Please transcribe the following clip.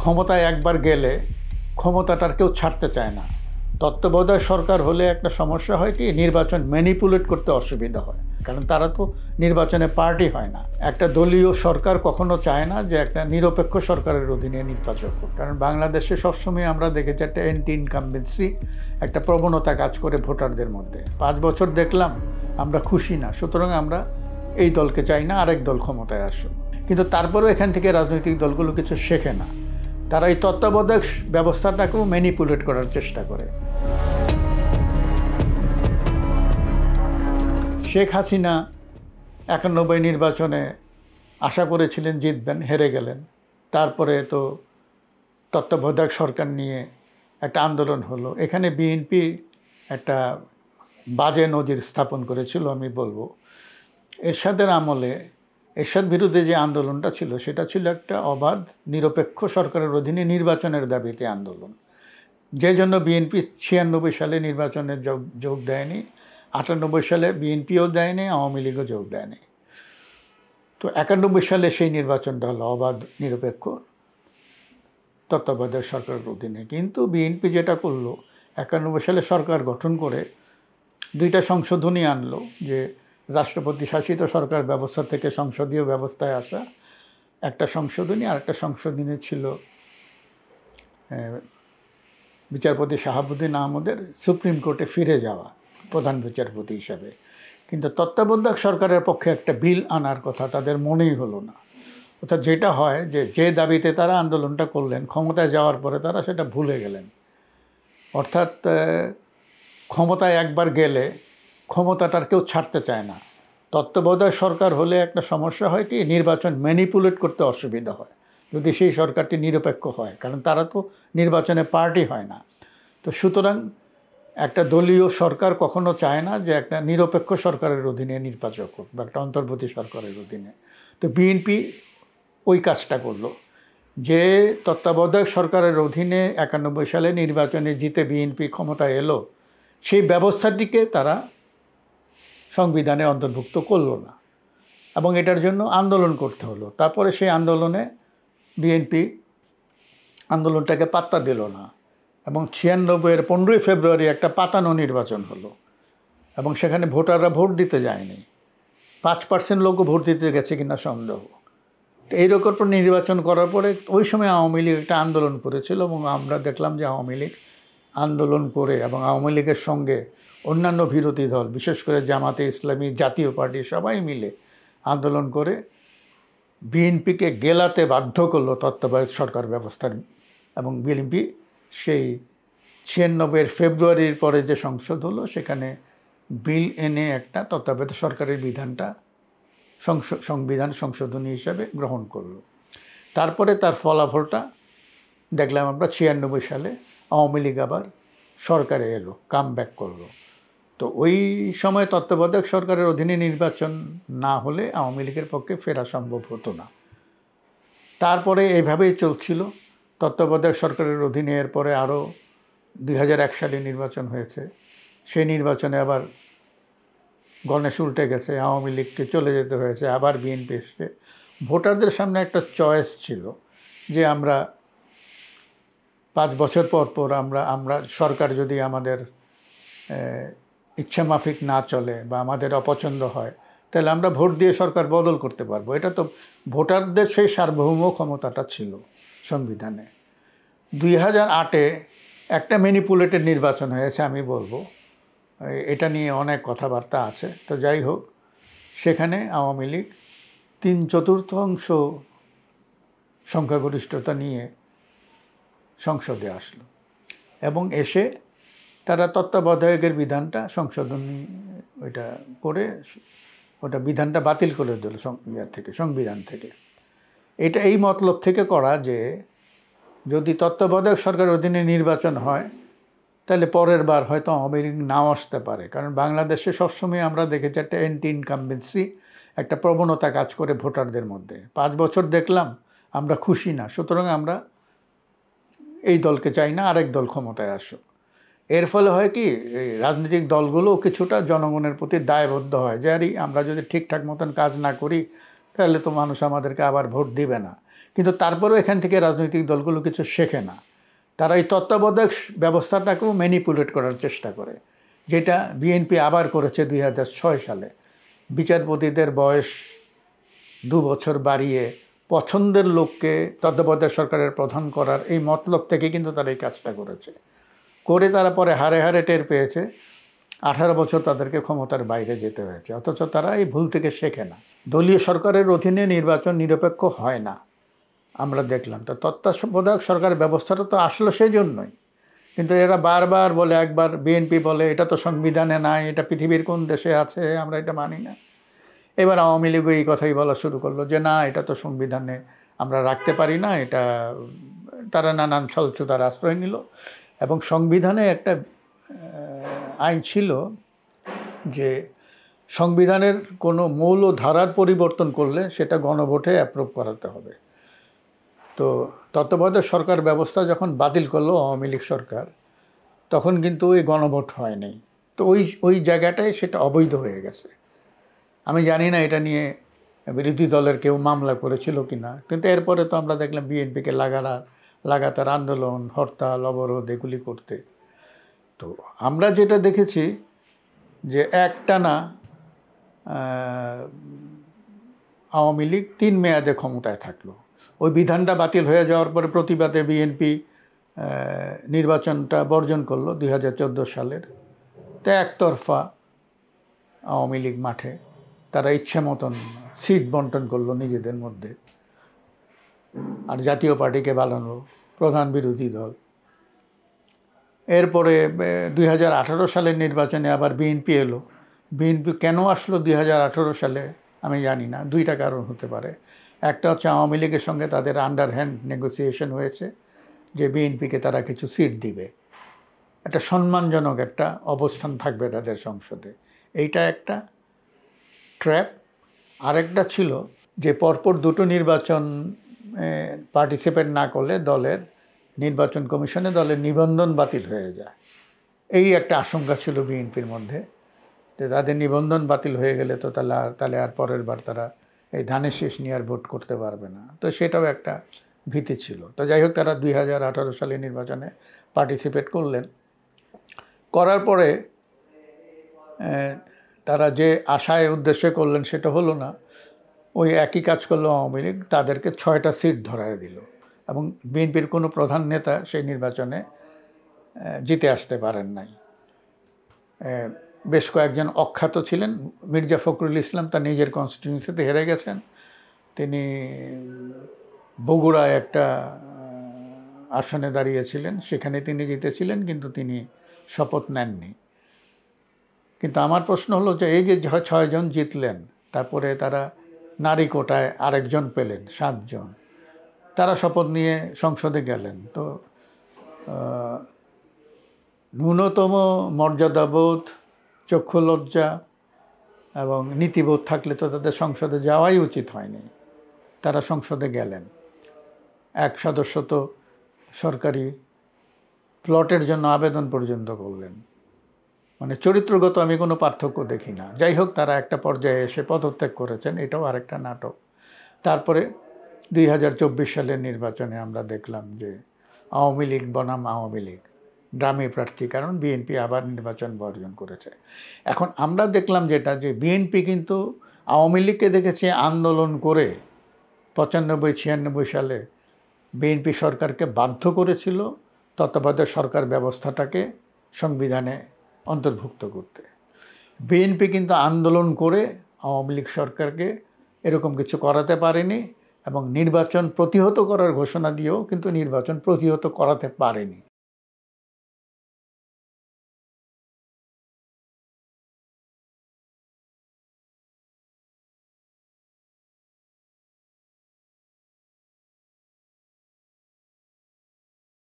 ক্ষমতায় একবার গেলে ক্ষমতাটার কেউ ছাড়তে চায় না। তত্ত্বাবধায়ক সরকার হলে একটা সমস্যা হয় কি, নির্বাচন ম্যানিপুলেট করতে অসুবিধা হয়, কারণ তারা তো নির্বাচনে পার্টি হয় না। একটা দলীয় সরকার কখনো চায় না যে একটা নিরপেক্ষ সরকারের অধীনে নির্বাচন করুক, কারণ বাংলাদেশে সবসময় আমরা দেখেছি একটা অ্যান্টি ইনকামবেন্সি, একটা প্রবণতা কাজ করে ভোটারদের মধ্যে। 5 বছর দেখলাম আমরা খুশি না, সুতরাং আমরা এই দলকে চাই না, আরেক দল ক্ষমতায় আসুক। কিন্তু তারপরেও এখান থেকে রাজনৈতিক দলগুলো কিছু শেখে না, তারা এই তত্ত্বাবধায়ক ব্যবস্থাটাকেও ম্যানিপুলেট করার চেষ্টা করে। শেখ হাসিনা 91 নির্বাচনে আশা করেছিলেন জিতবেন, হেরে গেলেন। তারপরে তো তত্ত্বাবধায়ক সরকার নিয়ে একটা আন্দোলন হলো। এখানে বিএনপি একটা বাজে নজির স্থাপন করেছিল আমি বলবো। এরশাদের আমলে এরশাদ বিরুদ্ধে যে আন্দোলনটা ছিল সেটা ছিল একটা অবাধ নিরপেক্ষ সরকারের অধীনে নির্বাচনের দাবিতে আন্দোলন, যে জন্য বিএনপি 96 সালে নির্বাচনে যোগ দেয়নি, 98 সালে বিএনপিও দেয়নি, আওয়ামী লীগও যোগ দেয়নি। তো 91 সালে সেই নির্বাচনটা হলো অবাধ নিরপেক্ষ তত্ত্বাবধায়ক সরকারের অধীনে। কিন্তু বিএনপি যেটা করলো, 91 সালে সরকার গঠন করে 2টা সংশোধনী আনলো, যে রাষ্ট্রপতি শাসিত সরকার ব্যবস্থা থেকে সংসদীয় ব্যবস্থায় আসা একটা সংশোধনী, আর একটা সংশোধনী ছিল বিচারপতি শাহাবুদ্দিন আহমদের সুপ্রিম কোর্টে ফিরে যাওয়া প্রধান বিচারপতি হিসাবে। কিন্তু তত্ত্বাবধায়ক সরকারের পক্ষে একটা বিল আনার কথা তাদের মনেই হলো না। অর্থাৎ যেটা হয় যে দাবিতে তারা আন্দোলনটা করলেন, ক্ষমতায় যাওয়ার পরে তারা সেটা ভুলে গেলেন। অর্থাৎ ক্ষমতায় একবার গেলে ক্ষমতাটার কেউ ছাড়তে চায় না। তত্ত্বাবধায়ক সরকার হলে একটা সমস্যা হয় কি, নির্বাচন ম্যানিপুলেট করতে অসুবিধা হয় যদি সেই সরকারটি নিরপেক্ষ হয়, কারণ তারা তো নির্বাচনে পার্টি হয় না। তো সুতরাং একটা দলীয় সরকার কখনো চায় না যে একটা নিরপেক্ষ সরকারের অধীনে নির্বাচন করুক বা একটা অন্তর্বর্তী সরকারের অধীনে। তো বিএনপি ওই কাজটা করলো, যে তত্ত্বাবধায়ক সরকারের অধীনে 91 সালে নির্বাচনে জিতে বিএনপি ক্ষমতায় এলো, সেই ব্যবস্থাটিকে তারা সংবিধানে অন্তর্ভুক্ত করলো না, এবং এটার জন্য আন্দোলন করতে হলো। তারপরে সেই আন্দোলনে বিএনপি আন্দোলনটাকে পাত্তা দিল না, এবং 96-এর 15ই ফেব্রুয়ারি একটা পাতানো নির্বাচন হলো, এবং সেখানে ভোটাররা ভোট দিতে যায়নি। 5% লোকও ভোট দিতে গেছে কিনা সন্দেহ। তো এইরকম নির্বাচন করার পরে ওই সময় আওয়ামী লীগ একটা আন্দোলন করেছিল, এবং আমরা দেখলাম যে আওয়ামী লীগ আন্দোলন করে, এবং আওয়ামী লীগের সঙ্গে অন্যান্য বিরোধী দল, বিশেষ করে জামাতে ইসলামী, জাতীয় পার্টি সবাই মিলে আন্দোলন করে বিএনপিকে গেলাতে বাধ্য করলো তত্ত্বাবধায়ক সরকার ব্যবস্থার। এবং বিএনপি সেই 96-এর ফেব্রুয়ারির পরে যে সংসদ হলো, সেখানে বিল এনে একটা তত্ত্বাবধায়ক সরকারের বিধানটা সংবিধান সংশোধনী হিসাবে গ্রহণ করলো। তারপরে তার ফলাফলটা দেখলাম আমরা 96 সালে আওয়ামী লীগ আবার সরকারে এলো, কাম ব্যাক করলো। তো ওই সময় তত্ত্বাবধায়ক সরকারের অধীনে নির্বাচন না হলে আওয়ামী লীগের পক্ষে ফেরা সম্ভব হতো না। তারপরে এইভাবেই চলছিল তত্ত্বাবধায়ক সরকারের অধীনে। এরপরে আরও 2001 সালে নির্বাচন হয়েছে, সেই নির্বাচনে আবার গণেশ উল্টে গেছে, আওয়ামী লীগকে চলে যেতে হয়েছে, আবার বিএনপি এসছে। ভোটারদের সামনে একটা চয়েস ছিল যে আমরা 5 বছর পর পর আমরা সরকার যদি আমাদের ইচ্ছা মাফিক না চলে বা আমাদের অপছন্দ হয়, তাহলে আমরা ভোট দিয়ে সরকার বদল করতে পারবো। এটা তো ভোটারদের সেই সার্বভৌম ক্ষমতাটা ছিল সংবিধানে। 2008-এ একটা ম্যানিপুলেটেড নির্বাচন হয়েছে আমি বলবো, এটা নিয়ে অনেক কথাবার্তা আছে। তো যাই হোক, সেখানে আওয়ামী লীগ 3/4 সংখ্যাগরিষ্ঠতা নিয়ে সংসদে আসলো, এবং এসে তারা তত্ত্বাবধায়কের বিধানটা সংশোধনী ওইটা করে ওটা বিধানটা বাতিল করে দিল সংবিধান থেকে। এটা এই মতলব থেকে করা যে যদি তত্ত্বাবধায়ক সরকারের অধীনে নির্বাচন হয়, তাহলে পরের বার হয়তো আওয়ামী লীগ নাও আসতে পারে, কারণ বাংলাদেশে সবসময় আমরা দেখেছি একটা অ্যান্টি ইনকামবেন্সি, একটা প্রবণতা কাজ করে ভোটারদের মধ্যে। 5 বছর দেখলাম আমরা খুশি না, সুতরাং আমরা এই দলকে চাই না, আরেক দল ক্ষমতায় আসুক। এর ফলে হয় কি, এই রাজনৈতিক দলগুলো কিছুটা জনগণের প্রতি দায়বদ্ধ হয় যে আরে আমরা যদি ঠিকঠাক মতন কাজ না করি তাহলে তো মানুষ আমাদেরকে আবার ভোট দিবে না। কিন্তু তারপরেও এখান থেকে রাজনৈতিক দলগুলো কিছু শেখে না। তারা এই তত্ত্বাবধায়ক ব্যবস্থাটাকেও ম্যানিপুলেট করার চেষ্টা করে, যেটা বিএনপি আবার করেছে 2006 সালে। বিচারপতিদের বয়স 2 বছর বাড়িয়ে পছন্দের লোককে তত্ত্বাবধায়ক সরকারের প্রধান করার এই মতলব থেকে কিন্তু তারা এই কাজটা করেছে। করে তারা পরে হারে হারে টের পেয়েছে 18 বছর তাদেরকে ক্ষমতার বাইরে যেতে হয়েছে, অথচ তারা এই ভুল থেকে শেখে না। দলীয় সরকারের অধীনে নির্বাচন নিরপেক্ষ হয় না, আমরা দেখলাম। তো তত্ত্বাবধায়ক সরকার ব্যবস্থাটা তো আসলো সেই জন্যই, কিন্তু এরা বারবার বলে, একবার বিএনপি বলে এটা তো সংবিধানে নাই, এটা পৃথিবীর কোন দেশে আছে, আমরা এটা মানি না। এবার আওয়ামী লীগও এই কথাই বলা শুরু করলো যে না, এটা তো সংবিধানে আমরা রাখতে পারি না, এটা তারা নানান ছলছুতার আশ্রয় নিল। এবং সংবিধানে একটা আইন ছিল যে সংবিধানের কোনো মৌল ধারার পরিবর্তন করলে সেটা গণভোটে অ্যাপ্রুভ করাতে হবে। তো তত্ত্বাবধায়ক সরকার ব্যবস্থা যখন বাতিল করলো আওয়ামী লীগ সরকার, তখন কিন্তু ওই গণভোট হয়নি। তো ওই জায়গাটায় সেটা অবৈধ হয়ে গেছে। আমি জানি না এটা নিয়ে বিরোধী দলের কেউ মামলা করেছিল কি না, কিন্তু এরপরে তো আমরা দেখলাম বিএনপিকে লাগাতার আন্দোলন, হরতাল, অবরোধ এগুলি করতে। তো আমরা যেটা দেখেছি যে একটানা আওয়ামী লীগ 3 মেয়াদে ক্ষমতায় থাকলো। ওই বিধানটা বাতিল হয়ে যাওয়ার পরে প্রতিবাদে বিএনপি নির্বাচনটা বর্জন করলো 2014 সালের। তো একতরফা আওয়ামী লীগ মাঠে, তারা ইচ্ছে মতন সিট বন্টন করলো নিজেদের মধ্যে, আর জাতীয় পার্টিকে বানানো প্রধান বিরোধী দল। এরপরে 2018 সালের নির্বাচনে আবার বিএনপি এলো। বিএনপি কেন আসলো 2018 সালে আমি জানি না, 2টা কারণ হতে পারে। একটা হচ্ছে আওয়ামী লীগের সঙ্গে তাদের আন্ডারহ্যান্ড নেগোসিয়েশন হয়েছে যে বিএনপিকে তারা কিছু সিট দিবে, একটা সম্মানজনক একটা অবস্থান থাকবে তাদের সংসদে, এইটা একটা ট্র্যাপ। আরেকটা ছিল যে পরপর 2টো নির্বাচন পার্টিসিপেট না করলে দলের নির্বাচন কমিশনে দলের নিবন্ধন বাতিল হয়ে যায়। এই একটা আশঙ্কা ছিল বিএনপির মধ্যে, যে তাদের নিবন্ধন বাতিল হয়ে গেলে তো তাহলে আর পরের বার তারা এই ধানের শীষ নিয়ে আর ভোট করতে পারবে না। তো সেটাও একটা ভীতি ছিল। তো যাই হোক, তারা 2018 সালে নির্বাচনে পার্টিসিপেট করলেন। করার পরে তারা যে আশায় উদ্দেশ্যে করলেন সেটা হলো না। ওই একই কাজ করলো আওয়ামী লীগ, তাদেরকে 6টা সিট ধরায় দিল এবং বিএনপির কোনো প্রধান নেতা সেই নির্বাচনে জিতে আসতে পারেন নাই। বেশ কয়েকজন অখ্যাত ছিলেন। মির্জা ফখরুল ইসলাম তার নিজের কনস্টিটিউয়েন্সিতে হেরে গেছেন। তিনি বগুড়ায় একটা আসনে দাঁড়িয়েছিলেন, সেখানে তিনি জিতেছিলেন, কিন্তু তিনি শপথ নেননি। কিন্তু আমার প্রশ্ন হলো যে এই যে 6 জন জিতলেন, তারপরে তারা নারী কোটায় আরেকজন পেলেন, 7 জন, তারা শপথ নিয়ে সংসদে গেলেন। তো ন্যূনতম মর্যাদাবোধ, চক্ষু লজ্জা এবং নীতিবোধ থাকলে তো তাদের সংসদে যাওয়াই উচিত হয়নি। তারা সংসদে গেলেন। এক সদস্য তো সরকারি প্লটের জন্য আবেদন পর্যন্ত করলেন। মানে চরিত্রগত আমি কোনো পার্থক্য দেখি না। যাই হোক, তারা একটা পর্যায়ে এসে পদত্যাগ করেছেন, এটাও আরেকটা নাটক। তারপরে 2024 সালের নির্বাচনে আমরা দেখলাম যে আওয়ামী লীগ বনাম আওয়ামী লীগ ড্রামি প্রার্থী, কারণ বিএনপি আবার নির্বাচন বর্জন করেছে। এখন আমরা দেখলাম যেটা, যে বিএনপি কিন্তু আওয়ামী লীগকে দেখেছে আন্দোলন করে 95-96 সালে বিএনপি সরকারকে বাধ্য করেছিল তত্ত্বাবধায়ক সরকার ব্যবস্থাটাকে সংবিধানে অন্তর্ভুক্ত করতে। বিএনপি কিন্তু আন্দোলন করে আওয়ামী লীগ সরকারকে এরকম কিছু করাতে পারেনি এবং নির্বাচন প্রতিহত করার ঘোষণা দিয়েও কিন্তু নির্বাচন প্রতিহত করাতে পারেনি।